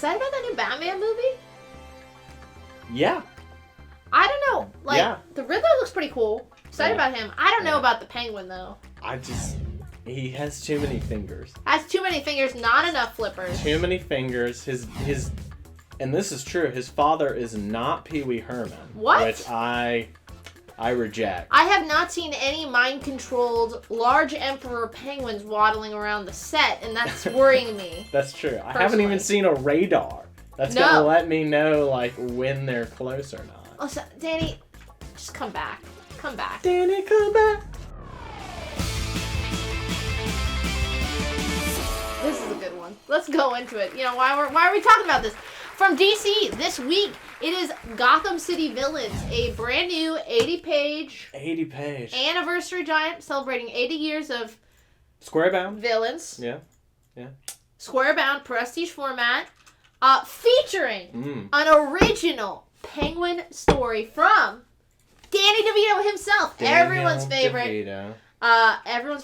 excited about that new Batman movie? Yeah. I don't know. Like, the Riddler looks pretty cool. Excited about him. I don't know about the Penguin, though. He has too many fingers. Has too many fingers, not enough flippers. Too many fingers. His and this is true, his father is not Pee Wee Herman. What? Which I reject. I have not seen any mind-controlled large emperor penguins waddling around the set, and that's worrying me. That's true. I haven't even seen a radar. That's gonna let me know, like, when they're close or not. Oh, so, Danny, just come back. Come back. Danny, come back. This is a good one. Let's go into it. You know, why are we talking about this? From DC, this week, it is Gotham City Villains, a brand new 80-page anniversary giant celebrating 80 years of Square-bound villains. Yeah. Square-bound prestige format, featuring an original Penguin story from Danny DeVito himself. Everyone's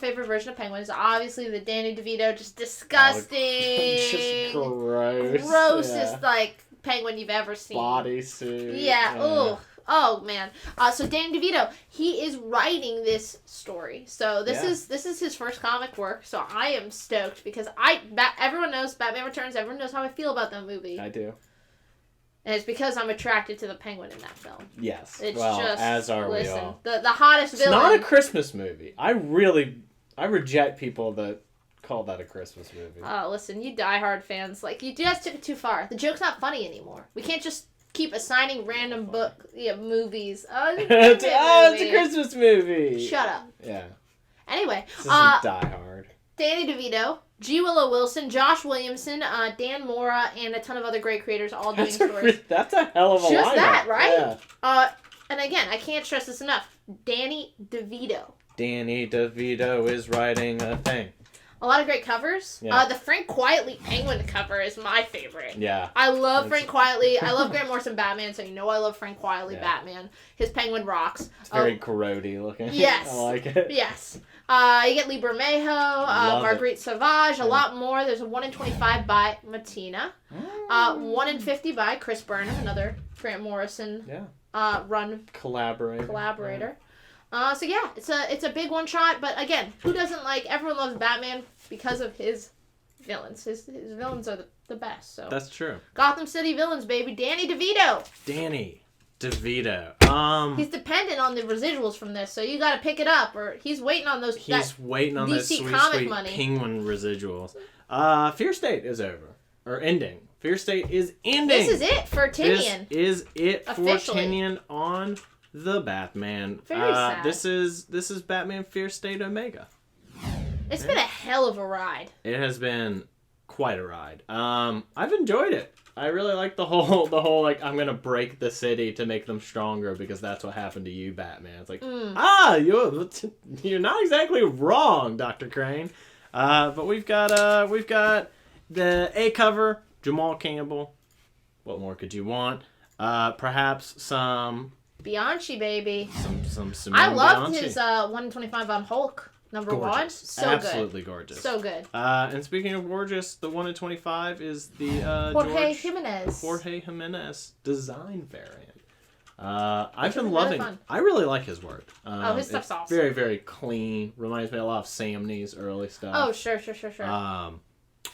favorite version of Penguin is obviously the Danny DeVito, just disgusting, just gross, grossest like Penguin you've ever seen. Bodysuit. Yeah. Oh man. So Danny DeVito, he is writing this story. So this is his first comic work. So I am stoked because everyone knows Batman Returns. Everyone knows how I feel about that movie. I do. And it's because I'm attracted to the Penguin in that film. Yes. It's as are we all. The hottest villain. It's not a Christmas movie. I reject people that call that a Christmas movie. Oh, listen, you diehard fans, like, you just took it too far. The joke's not funny anymore. We can't just keep assigning random movies. It's a Christmas movie. Shut up. Yeah. Anyway. This isn't Die Hard. Danny DeVito, G. Willow Wilson, Josh Williamson, Dan Mora, and a ton of other great creators all doing stories. That's a hell of a lineup. Just that, right? Yeah. And again, I can't stress this enough. Danny DeVito. Danny DeVito is writing a thing. A lot of great covers. Yeah. The Frank Quietly Penguin cover is my favorite. Yeah. I love Frank Quietly. I love Grant Morrison Batman, so you know I love Frank Quietly Batman. His Penguin rocks. It's very grody looking. Yes. I like it. Yes. You get Lee Bermejo, Marguerite Sauvage, a lot more. There's a 1 in 25 by Matina. 1 in 50 by Chris Burnham, another Grant Morrison run collaborator. So yeah, it's a big one shot, but again, who doesn't like? Everyone loves Batman because of his villains. His villains are the best. So that's true. Gotham City Villains, baby. Danny DeVito. Danny DeVito. He's dependent on the residuals from this, so you got to pick it up, or he's waiting on those. He's waiting on those sweet money. Penguin residuals. Fear State is over or ending. Fear State is ending. This is it for Tynion. This is it for Tynion on the Batman. Very sad. This is Batman Fear State Omega. It's been a hell of a ride. It has been quite a ride. I've enjoyed it. I really like the whole like I'm gonna break the city to make them stronger because that's what happened to you, Batman. It's like you're not exactly wrong, Dr. Crane. But we've got the A cover, Jamal Campbell. What more could you want? Perhaps some Bianchi, baby. Some I loved Bianchi. his 1 in 25 on Hulk. Number gorgeous. 1. So absolutely good. Gorgeous. So good. And speaking of gorgeous, the 1 in 25 is the Jorge Jimenez design variant. I've been really loving. fun. I really like his work. His stuff's awesome. Very, very clean. Reminds me a lot of Sam Nee's early stuff. Oh, sure.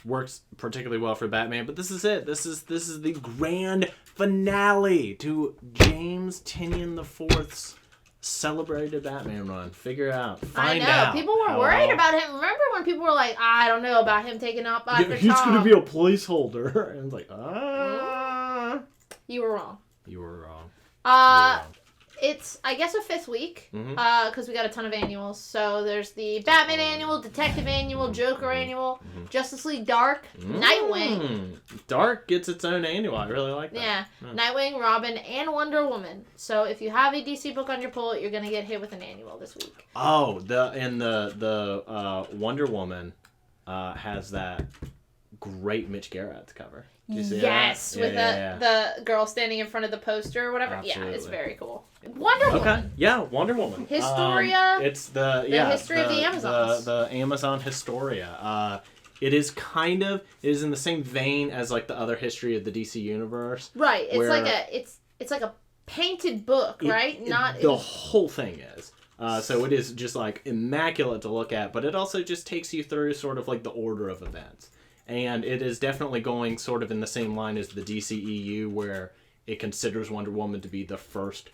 Works particularly well for Batman, but this is it. This is the grand finale to James Tynion IV's celebrated Batman run. Figure out. Find out. People were worried about him. Remember when people were like, I don't know about him taking up by the he's top. going to be a placeholder. And it's like, You were wrong. You were wrong. It's, I guess, a 5th week, because we got a ton of annuals. So there's the Batman annual, Detective annual, Joker annual, Justice League Dark, Nightwing. Dark gets its own annual. I really like that. Yeah, Nightwing, Robin, and Wonder Woman. So if you have a DC book on your pull, you're going to get hit with an annual this week. Oh, the Wonder Woman has that great Mitch Gerrard's cover. Did you see that? With the girl standing in front of the poster or whatever. Absolutely. Yeah, it's very cool. Wonder Woman. Okay. Yeah, Wonder Woman. Historia. It's the history of the Amazons. The Amazon Historia. It is in the same vein as like the other history of the DC universe. Right. It's like a painted book, right? The whole thing is. So it is just like immaculate to look at, but it also just takes you through sort of like the order of events. And it is definitely going sort of in the same line as the DCEU, where it considers Wonder Woman to be the first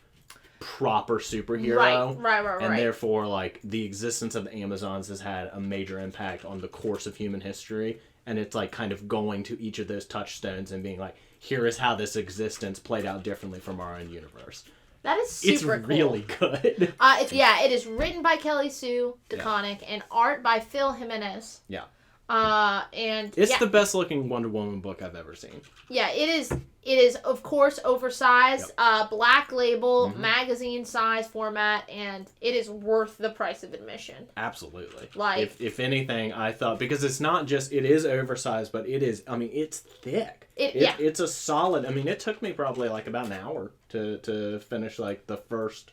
proper superhero. Right. And therefore, like, the existence of the Amazons has had a major impact on the course of human history. And it's like kind of going to each of those touchstones and being like, here is how this existence played out differently from our own universe. That is super cool. It's really good. It is written by Kelly Sue DeConnick and art by Phil Jimenez. Yeah. And it's the best looking Wonder Woman book I've ever seen. Yeah, it is. It is, of course, oversized, black label, magazine size format, and it is worth the price of admission. Absolutely. Like, if anything, I thought, because it's not just, it is oversized, but it is, I mean, it's thick. It's a solid, I mean, it took me probably like about an hour to finish like the first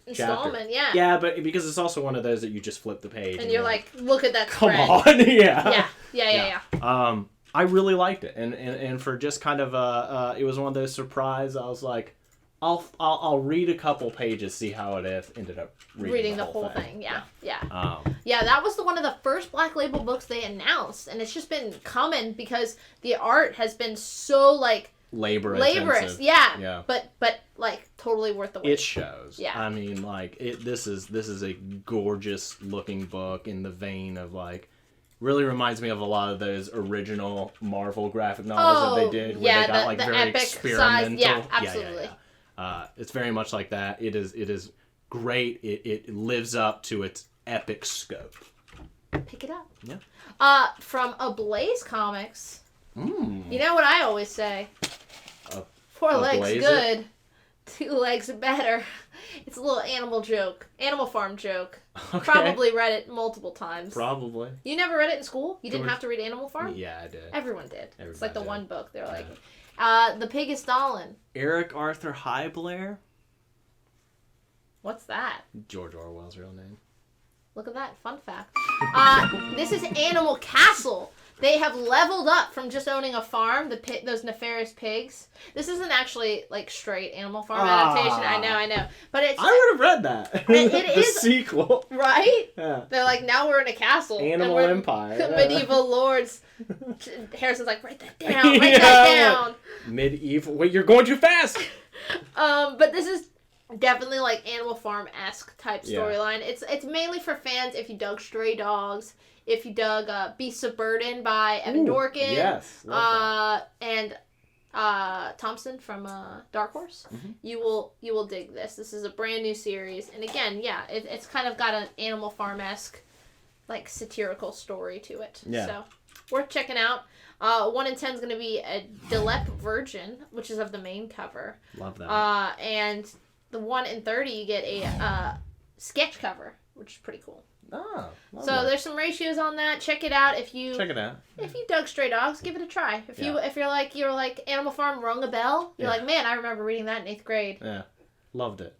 installment, chapter. Yeah, but because it's also one of those that you just flip the page. And you're like, look at that come spread. on, Yeah. I really liked it, and for just kind of it was one of those surprise. I was like, I'll read a couple pages, see how it is. Ended up reading the whole thing. Yeah. That was one of the first Black Label books they announced, and it's just been coming because the art has been so like laborious. Yeah. But like totally worth the wait. It shows. Yeah. I mean, like this is a gorgeous looking book in the vein of like. Really reminds me of a lot of those original Marvel graphic novels that they did, where they got like the very experimental. Size. Yeah, absolutely. It's very much like that. It is great. It lives up to its epic scope. Pick it up. Yeah. From Ablaze Comics. You know what I always say? 4 legs good, 2 legs better. It's a little Animal Farm joke. Okay. Probably read it multiple times. Probably. You never read it in school? You didn't have to read Animal Farm? Yeah, I did. Everyone did. It's like the one book. They're like, The Pig is Stalin. Eric Arthur Blair. What's that? George Orwell's real name. Look at that. Fun fact. This is Animal Castle. They have leveled up from just owning a farm, those nefarious pigs. This isn't actually like straight Animal Farm adaptation. I know. But it's. I would have read that. It is sequel, right? Yeah. They're like, now we're in a castle. Animal Empire. Medieval lords. Harrison's like, write that down. Write that down. Medieval. Wait, you're going too fast. But this is definitely like Animal Farm-esque type storyline. It's mainly for fans if you dug Stray Dogs. If you dug Beasts of Burden by Evan Dorkin. Yes. And Thompson from Dark Horse. Mm-hmm. You will dig this. This is a brand new series. And again, it's kind of got an Animal Farm-esque like satirical story to it. Yeah. So worth checking out. 1 in 10 is going to be a Dilep Virgin, which is of the main cover. Love that. And the 1 in 30 you get a sketch cover, which is pretty cool. Oh, so there's some ratios on that. Check it out if you If you dug Stray Dogs, give it a try. If you're like Animal Farm rung a bell, you're like, man, I remember reading that in 8th grade. Yeah, loved it.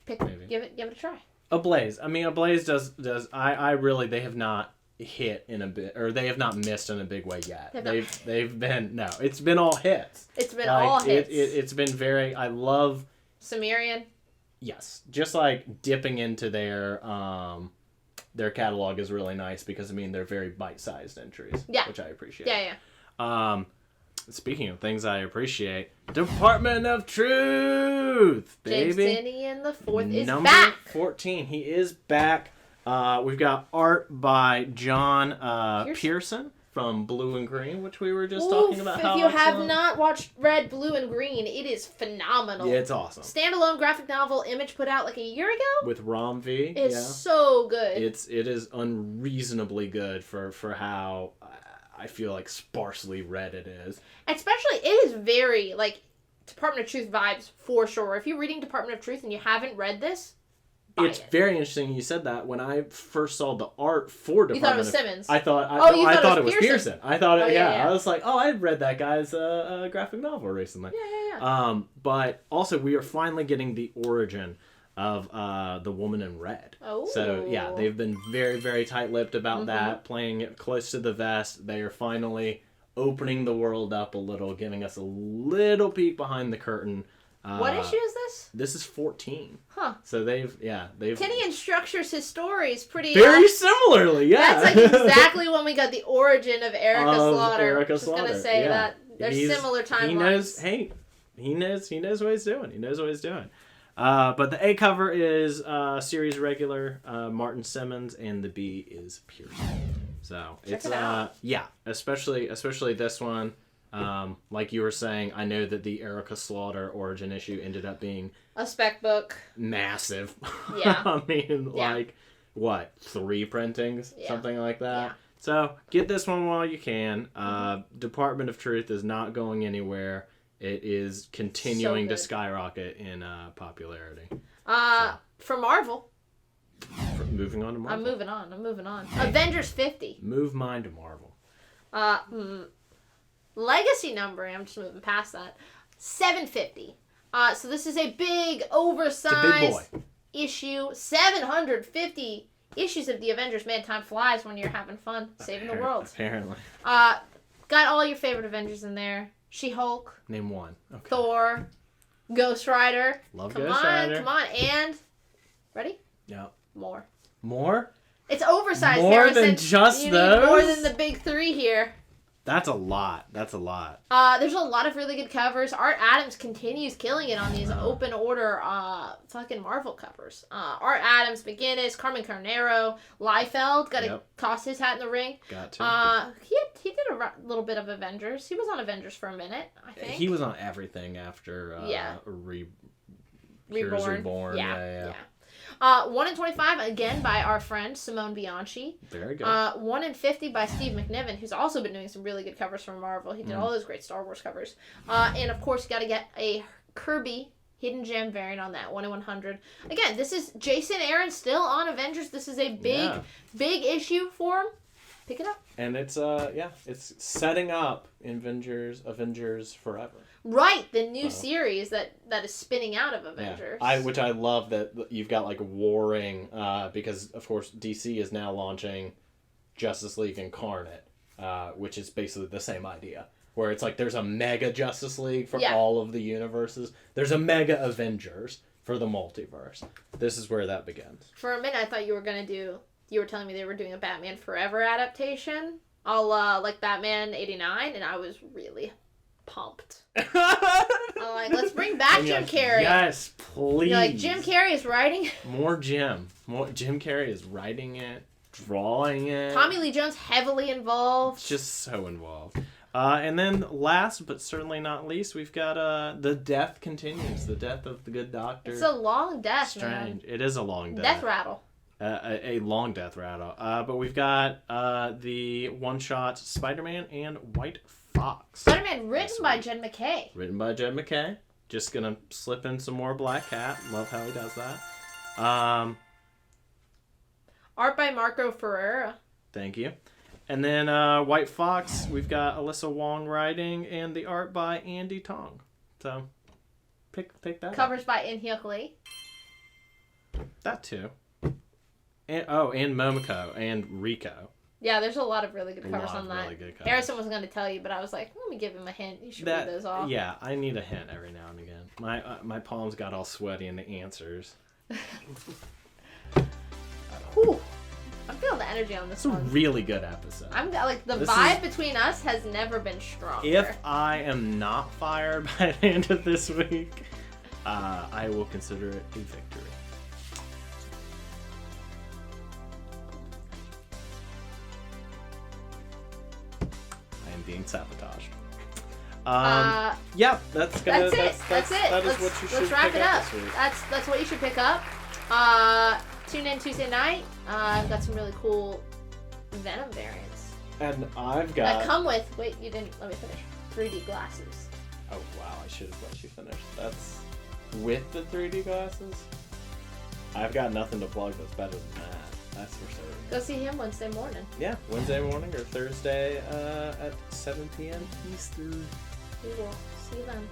Give it a try. Ablaze. I mean, Ablaze does. I really they have not hit in a bit, or they have not missed in a big way yet. They've been it's been all hits. It's been all hits. It's been very. I love Sumerian. Yes, just like dipping into their catalog is really nice because I mean they're very bite-sized entries, which I appreciate. Yeah. Speaking of things I appreciate, Department of Truth, baby. James Tynion the Fourth is Number back. 14, he is back. We've got art by John Pearson. From Blue and Green, which we were just talking about. If you have not read Blue and Green, it is phenomenal. Yeah, it's awesome. Standalone graphic novel Image put out like a year ago. With Rom V. It's so good. It is unreasonably good for how I feel like sparsely read it is. Especially, it is very like Department of Truth vibes for sure. If you're reading Department of Truth and you haven't read this, it's very interesting you said that. When I first saw the art for Department you thought it was Simmons. I thought it was Pearson. I thought it, I was like, I read that guy's graphic novel recently. Yeah. But also we are finally getting the origin of The Woman in Red. Oh. So, yeah, they've been very, very tight-lipped about that, playing it close to the vest. They are finally opening the world up a little, giving us a little peek behind the curtain. What issue is this? This is 14. Huh. So they've... Tinian structures his stories pretty... Very similarly, yeah. That's like exactly when we got the origin of Erica Slaughter. Erica Just Slaughter. Gonna say that. There's similar timelines. He knows what he's doing. He knows what he's doing. But the A cover is series regular Martin Simmons, and the B is Pierce. So Check it out. Yeah, especially this one. Like you were saying, I know that the Erica Slaughter origin issue ended up being a spec book. Massive. Yeah. I mean, like, what, 3 printings? Yeah. Something like that. Yeah. So get this one while you can. Department of Truth is not going anywhere. It is continuing to skyrocket in popularity. For Marvel. Moving on to Marvel. I'm moving on. Avengers 50. Move mine to Marvel. Legacy numbering, I'm just moving past that. 750. So this is a big, oversized issue. 750 issues of the Avengers. Man, time flies when you're having fun, saving the world. Apparently. Got all your favorite Avengers in there. She-Hulk. Name one. Okay. Thor. Ghost Rider. Love Ghost Rider. Come on. And, ready? Yeah. More? It's oversized, More Harrison. than just you those? Need more than the big 3 here. That's a lot. There's a lot of really good covers. Art Adams continues killing it on these open order fucking Marvel covers. Art Adams, McGinnis, Carmen Carnero, Liefeld got to toss his hat in the ring. Got to. He did a little bit of Avengers. He was on Avengers for a minute, I think. He was on everything after Reborn. Yeah. 1 in 25, again, by our friend Simone Bianchi. Very good. 1 in 50 by Steve McNiven, who's also been doing some really good covers for Marvel. He did all those great Star Wars covers. And, of course, you got to get a Kirby Hidden Gem variant on that, 1 in 100. Again, this is Jason Aaron still on Avengers. This is a big issue for him. Pick it up. And it's, it's setting up Avengers Forever. Right, the new series that is spinning out of Avengers. Yeah. Which I love that you've got like warring, because of course DC is now launching Justice League Incarnate, which is basically the same idea. Where it's like there's a mega Justice League for all of the universes. There's a mega Avengers for the multiverse. This is where that begins. For a minute I thought you were telling me they were doing a Batman Forever adaptation, like Batman 89, and I was really pumped. I'm like, let's bring back Jim Carrey. Yes, please. You're like, Jim Carrey is writing. More Jim Carrey is writing it, drawing it. Tommy Lee Jones heavily involved. Just so involved. And then last but certainly not least, we've got The Death Continues. The Death of the Good Doctor. It's a long death, Strange. Man. It is a long death. Death rattle. A long death rattle. But we've got the one-shot Spider-Man and White Fox. Spider-Man written by Jed McKay. Just gonna slip in some more Black Cat. Love how he does that. Art by Marco Ferreira. Thank you. And then White Fox, we've got Alyssa Wong writing, and the art by Andy Tong. So pick that Covers up. by In-Hyuk Lee. That too. And Momoko and Rico. Yeah, there's a lot of really good covers on that. Really good covers. Harrison was going to tell you, but I was like, let me give him a hint. You should read those off. Yeah, I need a hint every now and again. My palms got all sweaty in the answers. Whew. I'm feeling the energy on this one. It's a really good episode. I'm like, the vibe between us has never been stronger. If I am not fired by the end of this week, I will consider it a victory. I am being sabotaged. Yeah, that's it. That is what you should let's wrap pick it up. This week. That's what you should pick up. Tune in Tuesday night. I've got some really cool Venom variants. And I've got... that come with... Wait, you didn't let me finish. 3D glasses. Oh, wow. I should have let you finish. That's with the 3D glasses? I've got nothing to plug that's better than that. That's for certain. Go see him Wednesday morning. Yeah, Wednesday morning or Thursday at 7 p.m. Eastern. We will see you then.